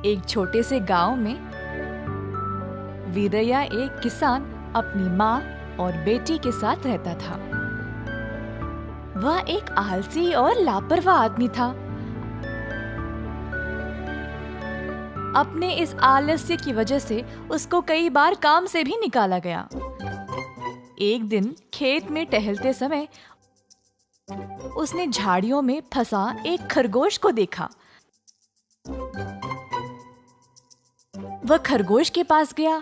एक छोटे से गांव में वीरैया एक किसान अपनी माँ और बेटी के साथ रहता था। वह एक आलसी और लापरवाह आदमी था। अपने इस आलस्य की वजह से उसको कई बार काम से भी निकाला गया। एक दिन खेत में टहलते समय उसने झाड़ियों में फंसा एक खरगोश को देखा। वह खरगोश के पास गया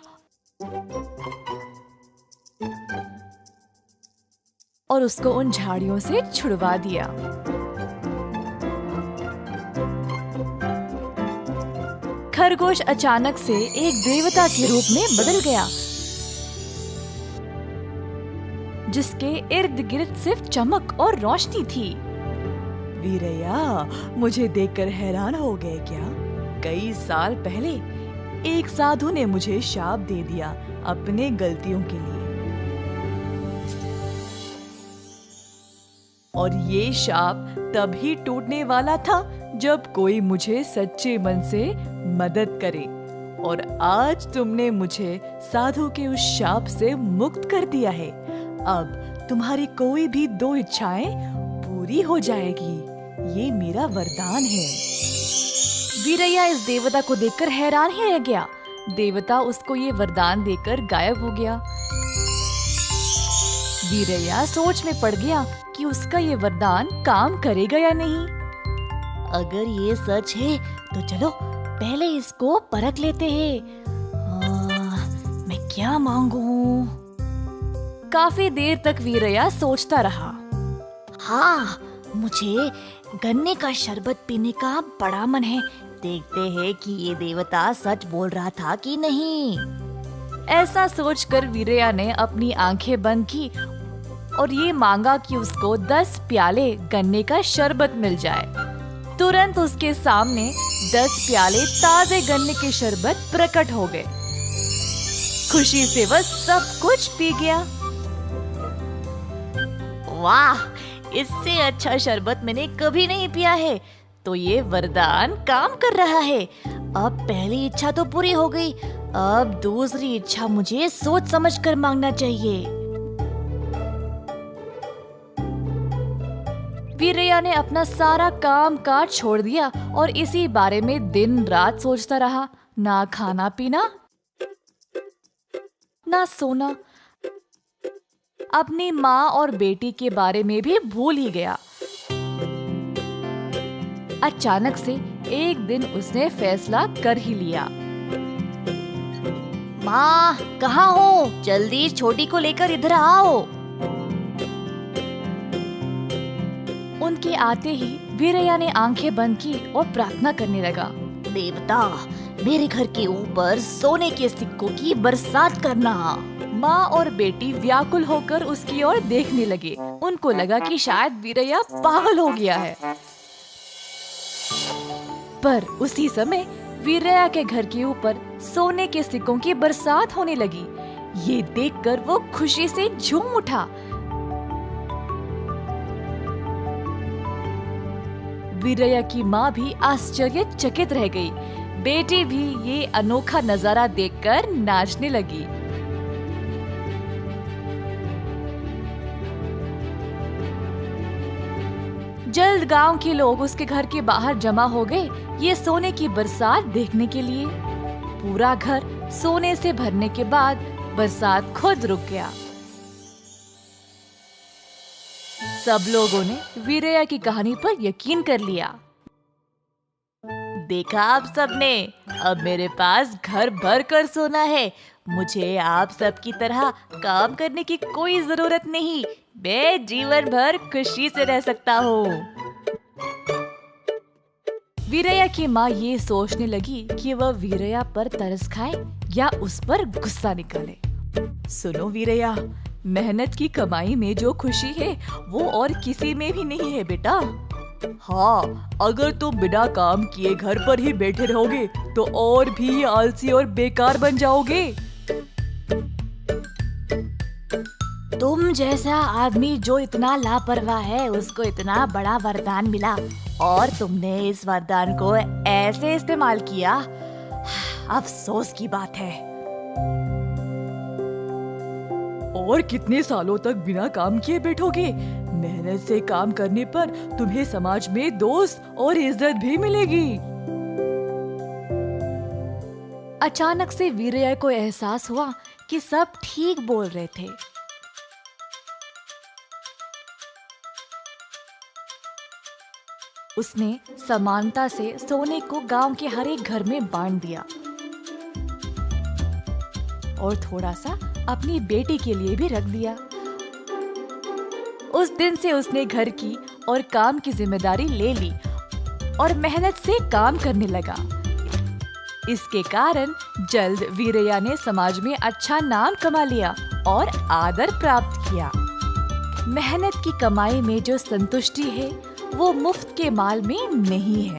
और उसको उन झाड़ियों से छुड़वा दिया। खरगोश अचानक से एक देवता के रूप में बदल गया, जिसके इर्द गिर्द सिर्फ चमक और रोशनी थी। वीरैया, मुझे देखकर हैरान हो गए क्या? कई साल पहले एक साधु ने मुझे शाप दे दिया अपने गलतियों के लिए, और ये शाप तभी टूटने वाला था जब कोई मुझे सच्चे मन से मदद करे, और आज तुमने मुझे साधु के उस शाप से मुक्त कर दिया है। अब तुम्हारी कोई भी 2 इच्छाएं पूरी हो जाएगी। ये मेरा वरदान है। वीरैया इस देवता को देखकर हैरान ही रह गया। देवता उसको ये वरदान देकर गायब हो गया। वीरैया सोच में पड़ गया कि उसका ये वरदान काम करेगा या नहीं। अगर ये सच है तो चलो पहले इसको परख लेते हैं। मैं क्या मांगू? काफी देर तक वीरैया सोचता रहा। हाँ, मुझे गन्ने का शरबत पीने का बड़ा मन है। देखते हैं कि ये देवता सच बोल रहा था कि नहीं। ऐसा सोचकर वीरैया ने अपनी आंखें बंद की और ये मांगा कि उसको 10 प्याले गन्ने का शरबत मिल जाए। तुरंत उसके सामने 10 प्याले ताजे गन्ने के शरबत प्रकट हो गए। खुशी से वह सब कुछ पी गया। वाह, इससे अच्छा शरबत मैंने कभी नहीं पिया है। तो ये वरदान काम कर रहा है। अब पहली इच्छा तो पूरी हो गई, अब दूसरी इच्छा मुझे सोच समझकर मांगना चाहिए। वीरैया ने अपना सारा काम काज छोड़ दिया और इसी बारे में दिन रात सोचता रहा। ना खाना पीना, ना सोना। अपनी माँ और बेटी के बारे में भी भूल ही गया। अचानक से एक दिन उसने फैसला कर ही लिया। माँ, कहाँ हो? जल्दी छोटी को लेकर इधर आओ। उनके आते ही वीरैया ने आंखें बंद की और प्रार्थना करने लगा। देवता, मेरे घर के ऊपर सोने के सिक्कों की बरसात करना। माँ और बेटी व्याकुल होकर उसकी ओर देखने लगे। उनको लगा कि शायद वीरैया पागल हो गया है। पर उसी समय वीरैया के घर के ऊपर सोने के सिक्कों की बरसात होने लगी। ये देखकर वो खुशी से झूम उठा। वीरैया की माँ भी आश्चर्यचकित रह गई। बेटी भी ये अनोखा नजारा देखकर नाचने लगी। जल्द गांव के लोग उसके घर के बाहर जमा हो गए ये सोने की बरसात देखने के लिए। पूरा घर सोने से भरने के बाद बरसात खुद रुक गया। सब लोगों ने वीरैया की कहानी पर यकीन कर लिया। देखा आप सबने, अब मेरे पास घर भर कर सोना है। मुझे आप सब की तरह काम करने की कोई जरूरत नहीं। मैं जीवन भर खुशी से रह सकता हूँ। वीरैया की माँ ये सोचने लगी कि वह वीरैया पर तरस खाए या उस पर गुस्सा निकाले। सुनो वीरैया, मेहनत की कमाई में जो खुशी है वो और किसी में भी नहीं है बेटा। हाँ, अगर तुम बिना काम किए घर पर ही बैठे रहोगे तो और भी आलसी और बेकार बन जाओगे। तुम जैसा आदमी जो इतना लापरवाह है, उसको इतना बड़ा वरदान मिला और तुमने इस वरदान को ऐसे इस्तेमाल किया। अफसोस की बात है। और कितने सालों तक बिना काम किए बैठोगे? मेहनत से काम करने पर तुम्हें समाज में दोस्त और इज्जत भी मिलेगी। अचानक से वीरया को एहसास हुआ कि सब ठीक बोल रहे थे। उसने समानता से सोने को गांव के हर एक घर में बांट दिया और थोड़ा सा अपनी बेटी के लिए भी रख दिया। उस दिन से उसने घर की और काम की जिम्मेदारी ले ली और मेहनत से काम करने लगा। इसके कारण जल्द वीरया ने समाज में अच्छा नाम कमा लिया और आदर प्राप्त किया। मेहनत की कमाई में जो संतुष्टि है वो मुफ्त के माल में नहीं है।